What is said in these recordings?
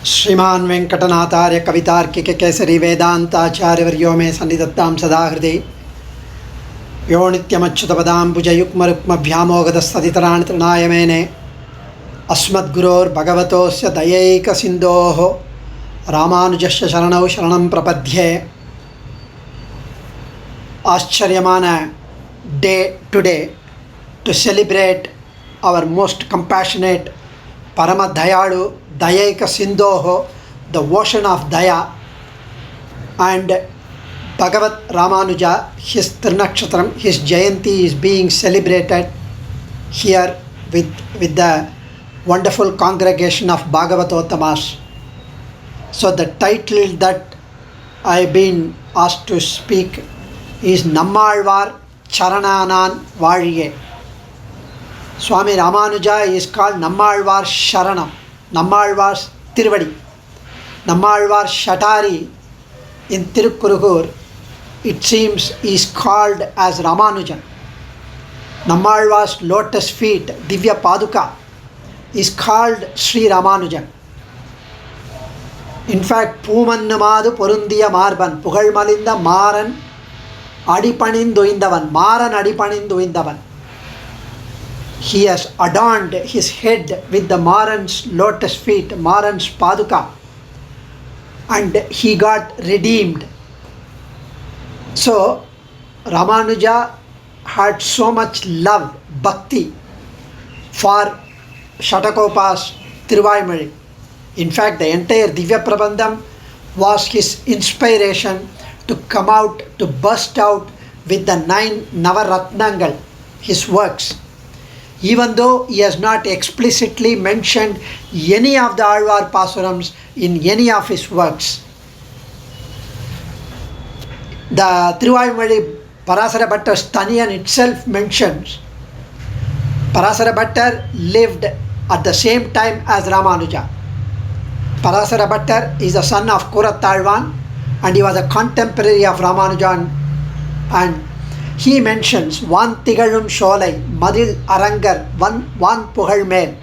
श्रीमान वेंकटनाथार्य कवितार्किक केसरी वेदांताचार्यवर्यो मे सन्निधत्तां सदा हृदि यो नित्यमच्युतपदाम्बुजयुग्मरुक्मभ्यामोगतस्तदितराणि तृणाय मेने अस्मद्गुरोर्भगवतोस्य दयैकसिन्धोः रामानुजस्य शरणौ शरणं प्रपद्ये. आश्चर्यमान day today to celebrate our most compassionate Parama Dayalu Dayaika Sindhoho, the ocean of Daya, and Bhagavat Ramanuja, his Trinakshatram, his Jayanti is being celebrated here with the wonderful congregation of Bhagavatottamas. So the title that I have been asked to speak is CharaNaanaan vaazhiyae. Swami Ramanuja is called Nammalvar Sharanam, Nammalvar Tiruvadi, Nammalvar Shatari in Tirukurugur. It seems is called as Ramanujan. Nammalvar's lotus feet, Divya Paduka, is called Sri Ramanujan. In fact, Poomannamadu Porundiya Marban, Pugalmalinda MaaRan adipaNindhu uyndhavan, MaaRan adipaNindhu uyndhavan. He has adorned his head with the MaaRan's lotus feet, MaaRan's Paduka, and he got redeemed. So Ramanuja had so much love, bhakti for Satakopa's Tiruvazhiyae. In fact, the entire Divya Prabandham was his inspiration to come out, to burst out with the 9 Navaratnangal, his works. Even though he has not explicitly mentioned any of the Alvar Pasurams in any of his works. The Tiruvazhiyae Parasara Bhattar's Taniyan itself mentions Parasara Bhattar lived at the same time as Ramanuja. Parasara Bhattar is the son of Kurattalvan and he was a contemporary of Ramanujan, and he mentions Van Tigalum Sholai, Madil Arangar, Van Pugal Mel,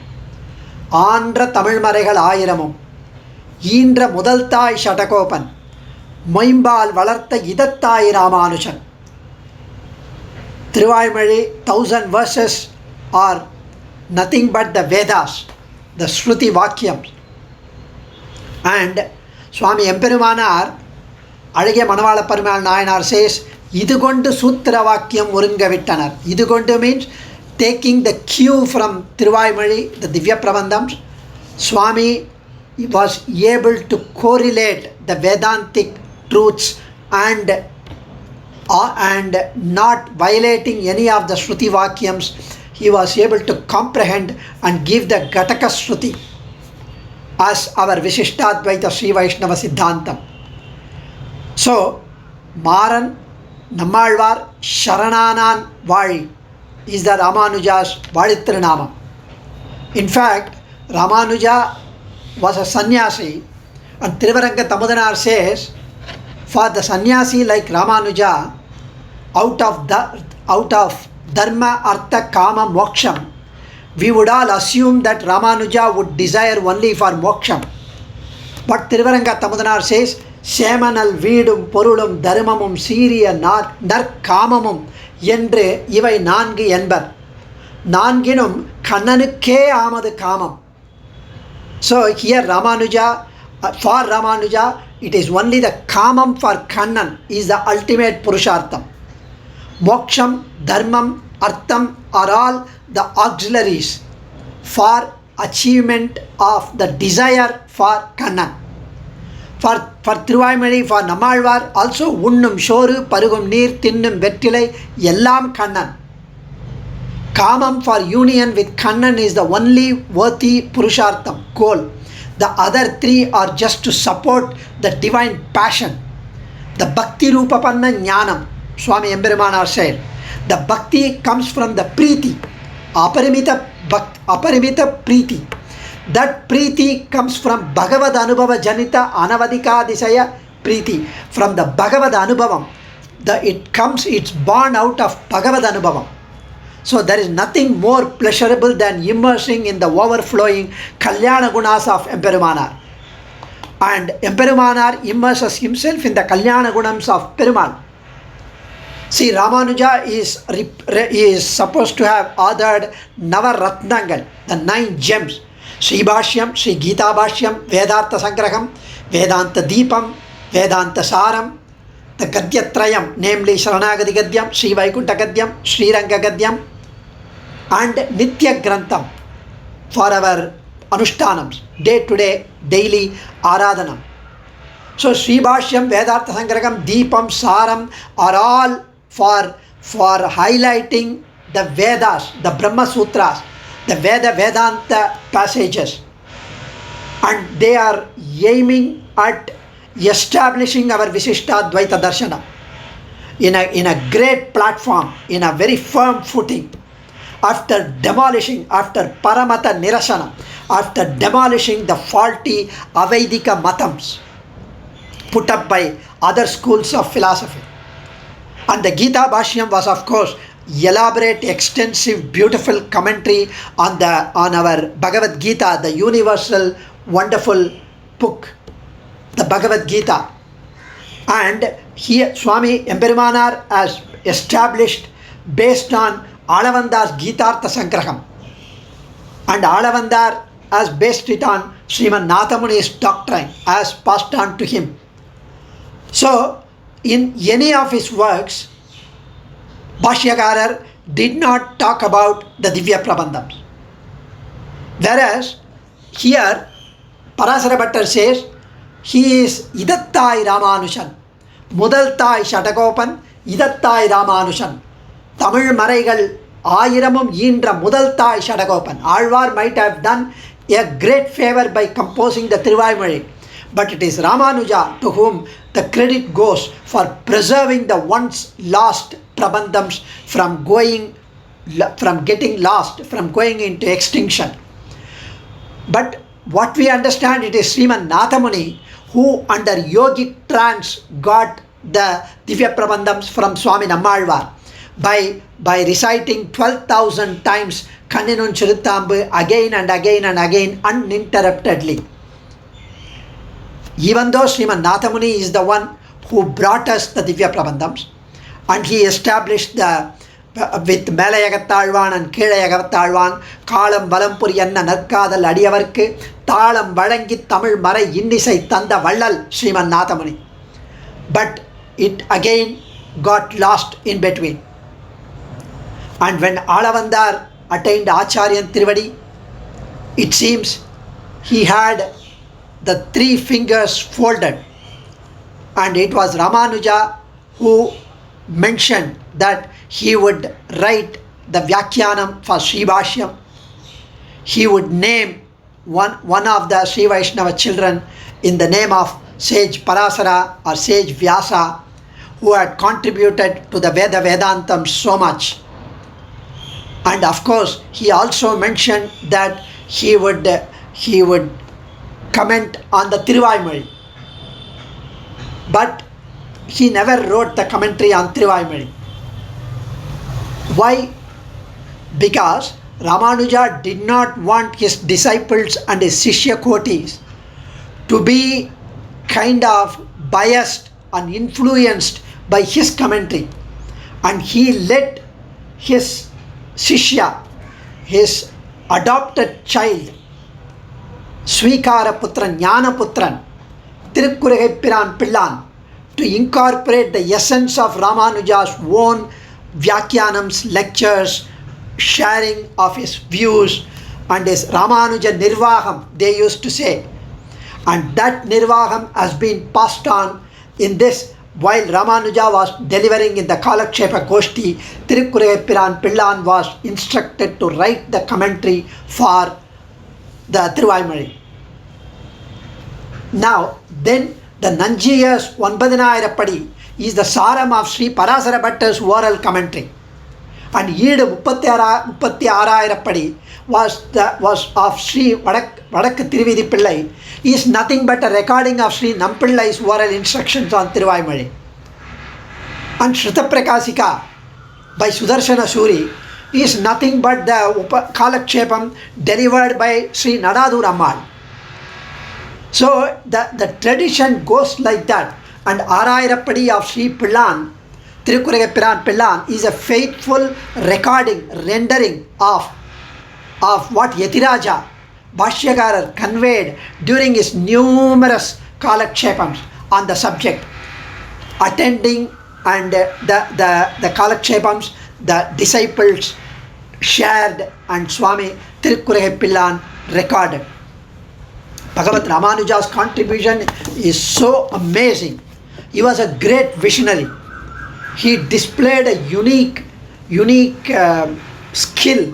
Andra Tamil Maregal Ayiramum, Indra Mudaltai Satakopan, Moimbal Valartha Idattai Ramanujan. Tiruvazhiyae 1000 verses are nothing but the Vedas, the Shruti Vakyams. And Swami Emperumanar Azhage Manavala Perumal Nayanar says, Idugondu Sutra Vakyam Urungavittanar. Idugondu means taking the cue from Tiruvazhiyae, the Divya Prabandhams. Swami was able to correlate the Vedantic truths and not violating any of the Shruti Vakyams. He was able to comprehend and give the Ghataka Shruti as our Vishishtadvaita Sri Vaishnava Siddhantam. So, MaaRan Nammalvar CharaNaanaan vaazhiyae is the Ramanuja's Vaazhitrinama. In fact, Ramanuja was a sannyasi, and Tiruvaranga Tamudanar says, for the sannyasi like Ramanuja, out of Dharma, Artha, Kama, Moksham, we would all assume that Ramanuja would desire only for Moksham. But Tiruvaranga Tamudanar says, Semanal Vidum Porulum Dharmamum Siriya Narkamamum Yendre Ivai Nangi Enbar Nanginum Kannanukke Amadu Kamam. So here Ramanuja, for Ramanuja, it is only the Kamam for Kannan is the ultimate Purushartham. Moksham, Dharmam, Artham are all the auxiliaries for achievement of the desire for Kannan. For Tiruvazhiyae, for Nammalvar, also Unnum Shoru, Parugum Neer, Tinnum Vettilai, Yellam Kannan. Kamam for union with Kannan is the only worthy Purushartham, goal. The other 3 are just to support the divine passion. The Bhakti Rupapanna Jnanam, Swami Emperumanar said. The Bhakti comes from the Preeti, Aparimita Preeti. That Preeti comes from Bhagavad Anubhava Janita Anavadika Disaya Preeti. From the Bhagavad Anubhavam, it's born out of Bhagavad Anubhavam. So there is nothing more pleasurable than immersing in the overflowing Kalyana Gunas of Emperumanar. And Emperumanar immerses himself in the Kalyana Gunams of Perumal. See, Ramanuja is supposed to have authored Navaratnangal, the 9 gems. Sri Bhashyam, Sri Gita Bhashyam, Vedartha Sangraham, Vedanta Deepam, Vedanta Saram, the Gadyatrayam, namely Sharanagati Gadyam, Sri Vaikunta Gadyam, Sri Ranga Gadyam, and Nitya Grantham for our Anushtanams, day to day, daily Aradhanam. So Sri Bhashyam, Vedartha Sangraham, Deepam, Saram are all for highlighting the Vedas, the Brahma Sutras, the Vedanta passages, and they are aiming at establishing our Vishishtadvaita Darshana in a great platform, in a very firm footing, after Paramata Nirasana, after demolishing the faulty Avaidika Matams put up by other schools of philosophy. And the Gita Bhashyam was, of course, elaborate, extensive, beautiful commentary on our Bhagavad Gita, the universal, wonderful book, the Bhagavad Gita. And here Swami Emperumanar has established based on Alavandar's Gitartha Sangraham, and Alavandar has based it on Srimad Nathamuni's doctrine as passed on to him. So in any of his works, Bhashyakarar did not talk about the Divya Prabandhams. Whereas here Parasara Bhattar says he is Idattai Ramanushan, Mudaltai Satakopan, Idattai Ramanushan. Tamil Maraigal Ayiramum Yindra Mudaltai Satakopan. Alvar might have done a great favor by composing the Thiruvaimozhi, but it is Ramanuja to whom the credit goes for preserving the once lost Prabandhams from getting lost, from going into extinction. But what we understand, it is Srimad Nathamuni who under yogic trance got the Divya Prabandhams from Swami Nammalvar by reciting 12,000 times Kanninun Chiruthambu again and again and again uninterruptedly. Even though Srimad Nathamuni is the one who brought us the Divya Prabandhams, and he established with Melayagatalvan and Kelayagatalvan, Kalam Valampuri Enna Narkadal Adiyavarku, Talam Valangi Tamil Marai Indisai Tanda Vallal Srimad Nathamuni. But it again got lost in between. And when Alavandar attained Acharyan Trivadi, it seems he had the 3 fingers folded, and it was Ramanuja who mentioned that he would write the Vyakyanam for Sri Bhashyam. He would name one of the Sri Vaishnava children in the name of Sage Parasara or Sage Vyasa, who had contributed to the Vedantam so much. And of course, he also mentioned that he would comment on the Thiruvaimozhi. But he never wrote the commentary on Thiruvaimozhi. Why? Because Ramanuja did not want his disciples and his Shishya Kotis to be kind of biased and influenced by his commentary. And he let his Shishya, his adopted child, Swikara Putran, Jnana Putran, Tirukkuragaipiran Pillan, to incorporate the essence of Ramanuja's own Vyakyanams, lectures, sharing of his views, and his Ramanuja Nirvaham, they used to say. And that Nirvaham has been passed on in this. While Ramanuja was delivering in the Kalakshepa Goshti, Tirukkuragaipiran Pillan was instructed to write the commentary for the Thiruvaimozhi. Now, then the Nanjiyas Onbadinayirappadi is the Saram of Sri Parasara Bhattar's oral commentary. And Yeedu Muppattiyaarairappadi was of Sri Vadakku Tiruvidi Pillai, is nothing but a recording of Sri Nampillai's oral instructions on Thiruvaimozhi. And Shrita Prakasika by Sudarshana Suri is nothing but the Kalakshepam delivered by Sri Nadadu Rammal. So the tradition goes like that. And Arairappadi of Sri Pillan, Tirukkurai Piran Pillan, is a faithful rendering of what Yatiraja Bhashyakarar conveyed during his numerous kalakshepams on the subject. Attending and the kalakshepams, the disciples shared and Swami Tirukkurai Pillan recorded. Bhagavad Ramanuja's contribution is so amazing. He was a great visionary. He displayed a unique skill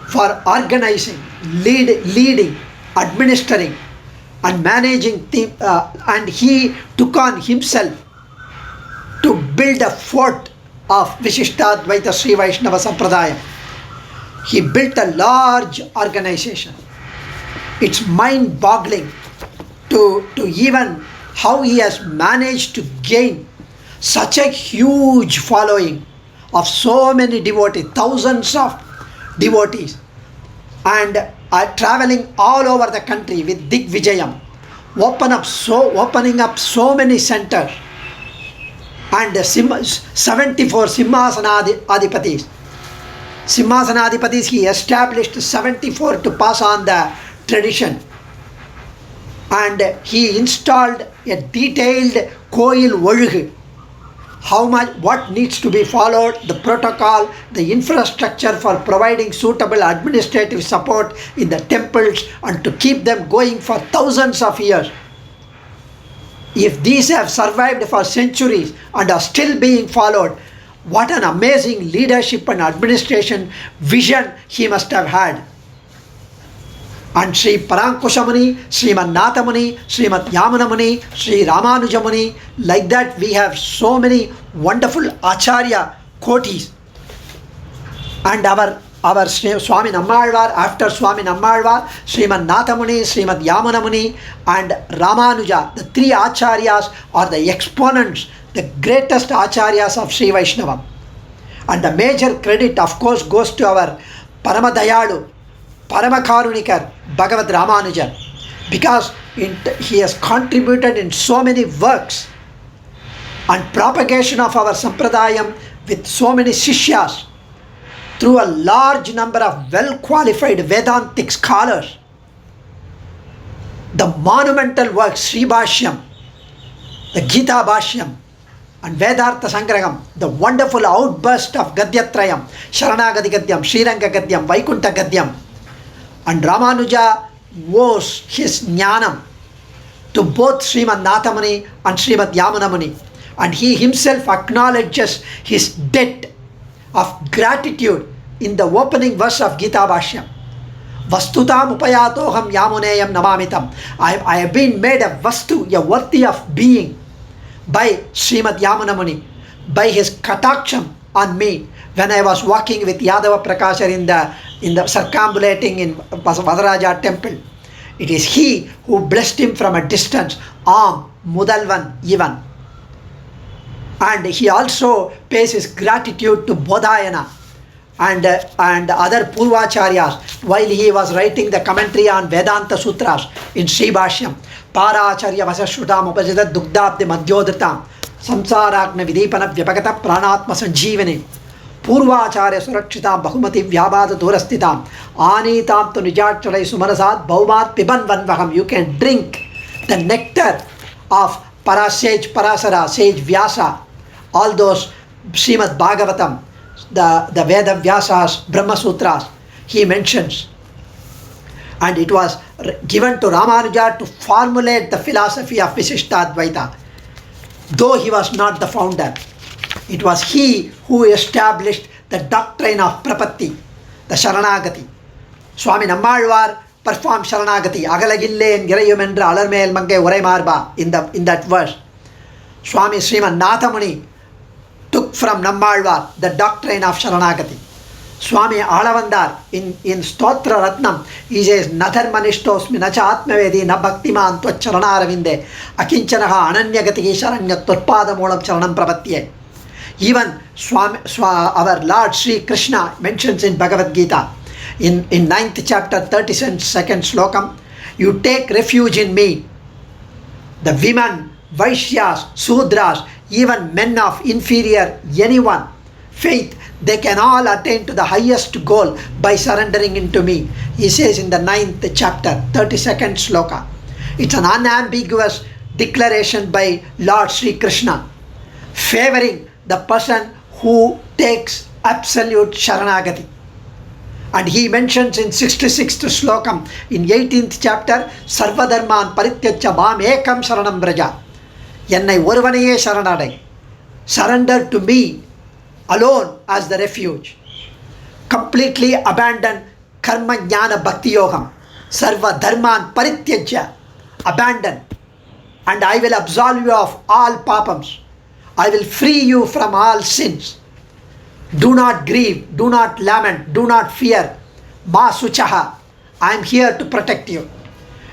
for organizing, leading, administering and managing and he took on himself to build a fort of Vishishtadvaita Sri Vaishnava Sampradaya. He built a large organization. It's mind-boggling to even how he has managed to gain such a huge following of so many devotees, thousands of devotees, and are traveling all over the country with Digvijayam, opening up so many centers, and 74 Simhasanadipatis. Simhasanadipatis, he established 74 to pass on the tradition, and he installed a detailed Koil Ozhugu, what needs to be followed, the protocol, the infrastructure for providing suitable administrative support in the temples and to keep them going for thousands of years. If these have survived for centuries and are still being followed, what an amazing leadership and administration vision he must have had. And Sri Parankushamuni, Srimad Nathamuni, Srimad Yamunamuni, Sri Ramanujamuni, like that we have so many wonderful Acharya Kotis. And our Swami Nammalvar, after Swami Nammalvar, Srimad Nathamuni, Srimad Yamunamuni and Ramanuja, the three Acharyas are the exponents, the greatest Acharyas of Sri Vaishnava. And the major credit of course goes to our Paramadayalu, Paramakarunikar, Bhagavad Ramanujan, because he has contributed in so many works and propagation of our Sampradayam with so many Sishyas through a large number of well-qualified Vedantic scholars. The monumental works, Sri Bhashyam, the Gita Bhashyam and Vedartha Sangraham, the wonderful outburst of Gadyatrayam, Sharanagati Gadyam, Sriranga Gadyam, Vaikunta Gadyam. And Ramanuja owes his jnanam to both Srimad Nathamuni and Srimad Yamunamuni. And he himself acknowledges his debt of gratitude in the opening verse of Gita Bhashyam. Vastutam upayatoham yamuneyam namamitam. I have been made a vastu, a worthy of being by Srimad Yamunamuni, by his kataksham on me when I was walking with Yadava Prakashar in the circumambulating in Vadaraja temple. It is he who blessed him from a distance, Mudalvan even. And he also pays his gratitude to Bodhayana and other Purvacharyas while he was writing the commentary on Vedanta Sutras in Sri Bhashyam. Paracharya Vasashrutam Upajitat Dugdabdi Madhyodritam Samsaragna Vidipana Vyapagata Pranatma Sanjeevani Purvacharya Surakshitam Bahumati Vyabhada Durastitam Anitam Tu Nijachalai Sumanasat Bhaumat Piban Vanvaham. You can drink the nectar of Parasage Parasara, Sage Vyasa, all those Srimad Bhagavatam, the Veda Vyasas, Brahma Sutras, he mentions. And it was given to Ramanuja to formulate the philosophy of Vishishtadvaita. Though he was not the founder, it was he who established the doctrine of Prapatti, the Sharanagati. Swami Nammalvar performed Sharanagati, Agalagille and Girayumendra Alarmel Mange Uraimarba in that verse. Swami Srimad Nathamuni took from Nammalvar the doctrine of Sharanagati. Swami Alavandar in Stotra Ratnam, he says, Natharmanistosmi nacha atmavedi na bhaktiman tva charanaravinde akinchanaha ananyagati sharanya tvatpada moolam charanam prapatye. Even our Lord Sri Krishna mentions in Bhagavad Gita, in 9th chapter 32nd slokam, you take refuge in me The women, Vaishyas, Sudras, even men of inferior anyone faith, they can all attain to the highest goal by surrendering into me. He says in the 9th chapter, 32nd sloka. It's an unambiguous declaration by Lord Sri Krishna, favoring the person who takes absolute Sharanagati. And he mentions in 66th slokam, in 18th chapter, Sarvadharman Parityacha Mam Ekam Sharanam Braja. Yennai Oruvanaye Sharanadai. Surrender to me alone as the refuge. Completely abandon Karma Jnana Bhakti Yogam. Sarva Dharman Parityaja. Abandon. And I will absolve you of all papams. I will free you from all sins. Do not grieve, do not lament, do not fear. Ma Suchaha. I am here to protect you.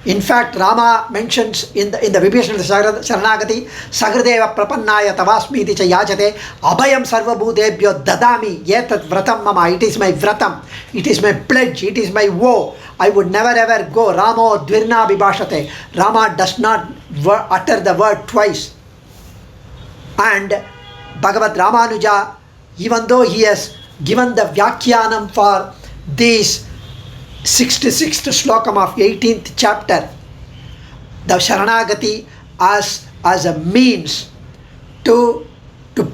In fact, Rama mentions in the Vibhishana Sharanagati, Sagradeva Prapannaya Tavasmiti Cha Yachate, Abhayam Sarvabhutebhyo Dadami Yetat Vratam Mama. It is my vratam, it is my pledge, it is my vow. I would never ever go. Ramo Dvirna Vibhashate. Rama does not utter the word twice. And Bhagavad Ramanuja, even though he has given the Vyakhyanam for these 66th slokam of 18th chapter, the Sharanagati as a means to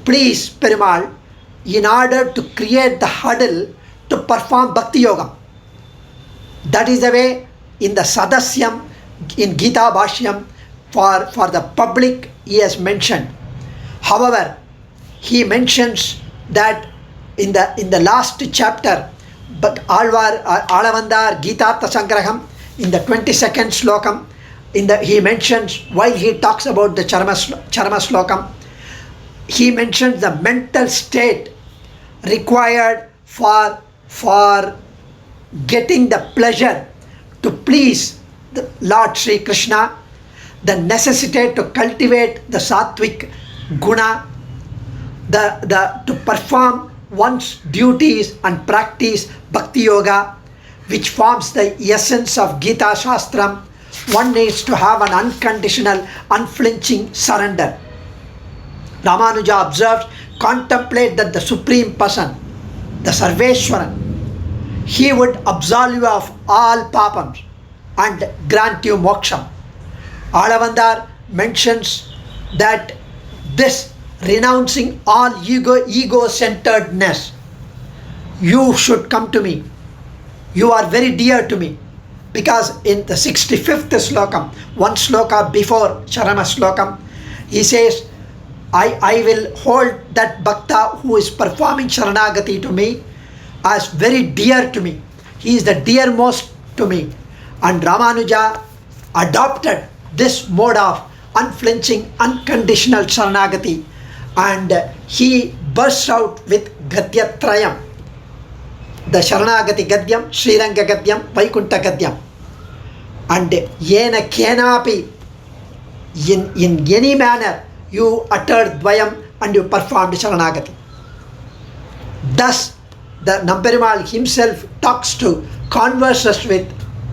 please Perumal in order to create the hurdle to perform Bhakti Yoga. That is the way in the Sadasyam, in Gita Bhashyam, for the public he has mentioned. However, he mentions that in the last chapter, but Alavandar Gita Sangraham, in the 22nd slokam, he mentions, while he talks about the Charma slokam, he mentions the mental state required for getting the pleasure to please the Lord Sri Krishna, the necessity to cultivate the Sattvic guna, to perform one's duties and practice Bhakti Yoga, which forms the essence of Gita Shastram. One needs to have an unconditional, unflinching surrender. Ramanuja observes, contemplate that the Supreme Person, the Sarveshwaran, he would absolve you of all papams and grant you moksham. Alavandar mentions that this renouncing all ego-centeredness, you should come to me. You are very dear to me. Because in the 65th slokam, one sloka before Charana slokam, he says, I will hold that bhakta who is performing Sharanagati to me as very dear to me. He is the dearmost to me. And Ramanuja adopted this mode of unflinching, unconditional Sharanagati, and he bursts out with Gadyatrayam, the Sharanagati Gadyam, Sriranga Gadyam, Vaikunta Gadyam. And Yena Kenapi, in any manner, you uttered Dvayam and you performed Sharanagati. Thus, the Namperumal himself converses with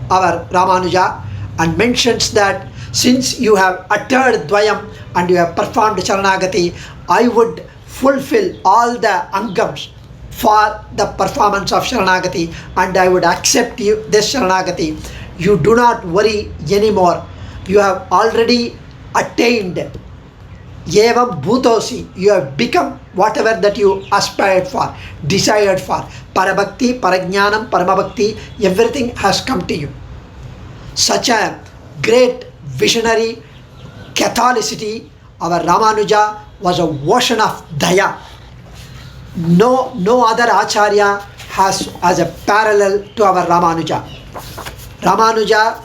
our Ramanuja and mentions that since you have uttered Dvayam and you have performed Sharanagati, I would fulfill all the angams for the performance of Sharanagati and I would accept you this Sharanagati. You do not worry anymore. You have already attained Yevam Bhutosi. You have become whatever that you aspired for, desired for. Parabhakti, Parajnanam, Paramabhakti, everything has come to you. Such a great visionary Catholicity, our Ramanuja was a ocean of Daya. No other Acharya has as a parallel to our Ramanuja. Ramanuja,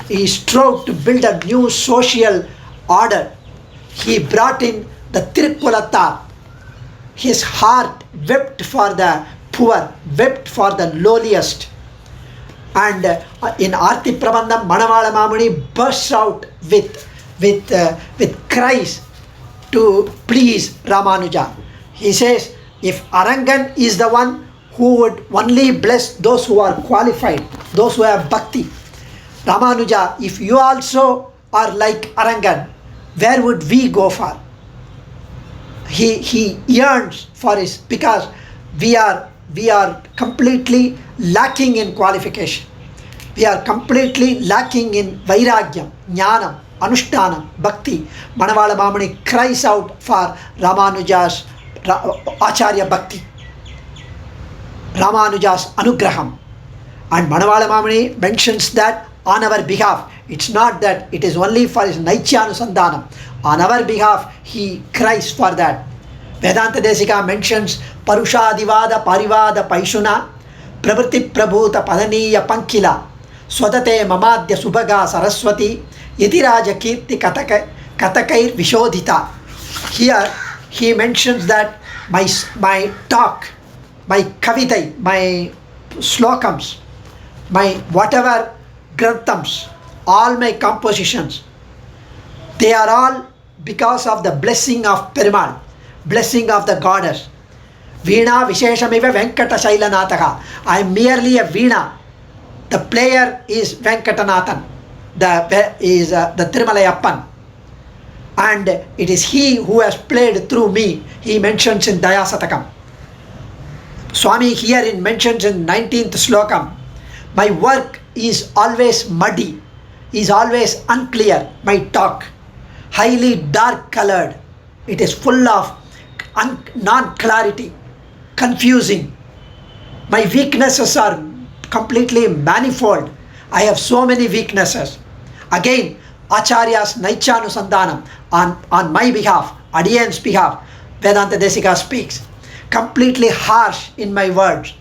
he strove to build a new social order. He brought in the Tripulata. His heart wept for the poor, wept for the lowliest. And in Arti Prabandham, Manavala Mamuni bursts out with cries to please Ramanuja. He says, if Arangan is the one who would only bless those who are qualified, those who have bhakti, Ramanuja, if you also are like Arangan, where would we go for? He yearns for his, because we are completely lacking in qualification. We are completely lacking in vairagyam, jnanam, anushtanam, bhakti. Manavala Mamani cries out for Ramanuja's Acharya Bhakti, Ramanuja's Anugraham. And Manavala Mamani mentions that on our behalf. It's not that it is only for his Naichyanusandanam. On our behalf, he cries for that. Vedanta Desika mentions Parushadivada Parivada Paishuna Pravritti Prabhuta Padaniya Pankila Swadate Mamadya Subhaga Saraswati Yatiraja Kirti Katakair Vishodhita. Here he mentions that my talk, my kavitai, my slokams, my whatever grantams, all my compositions, they are all because of the blessing of Perumal, blessing of the goddess. Veena Visheshamiva Venkata Shailanataka. I am merely a Veena. The player is Venkatanathan, the Tirumalayappan. And it is he who has played through me. He mentions in Daya Satakam. Swami here mentions in 19th slokam, my work is always muddy, is always unclear, my talk, highly dark colored. It is full of non-clarity, confusing. My weaknesses are completely manifold. I have so many weaknesses. Again, Acharya's Naichyanusandanam on my behalf, Adiyan's behalf, Vedanta Desika speaks. Completely harsh in my words,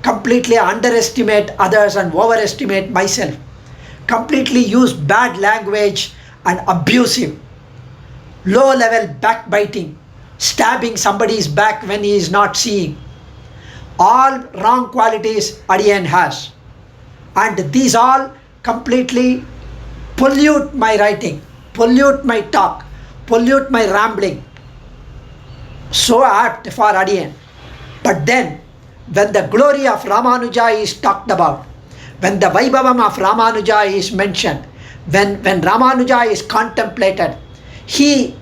completely underestimate others and overestimate myself, completely use bad language and abusive, low level backbiting, stabbing somebody's back when he is not seeing. All wrong qualities Adiyan has, and these all completely pollute my writing, pollute my talk, pollute my rambling. So apt for Adiyan. But then, when the glory of Ramanuja is talked about, when the Vaibhavam of Ramanuja is mentioned, when Ramanuja is contemplated, he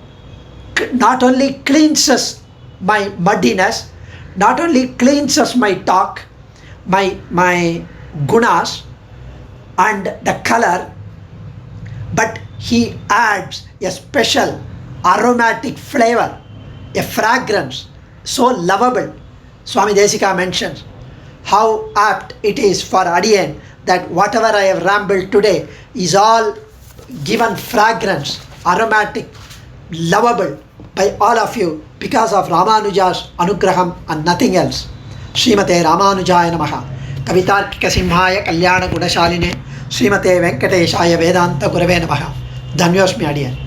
not only cleanses my muddiness, not only cleanses my talk, my gunas and the color, but he adds a special aromatic flavor, a fragrance so lovable. Swami Desika mentions how apt it is for Adiyan that whatever I have rambled today is all given fragrance, aromatic, lovable by all of you because of Ramanuja's Anugraham and nothing else. Srimate Ramanujaya Namaha. Kavitarkika Simhaya Kalyana Gunashaline Srimate Venkateshaya Vedanta Gurave Namaha. Dhanyosmi Adiyan.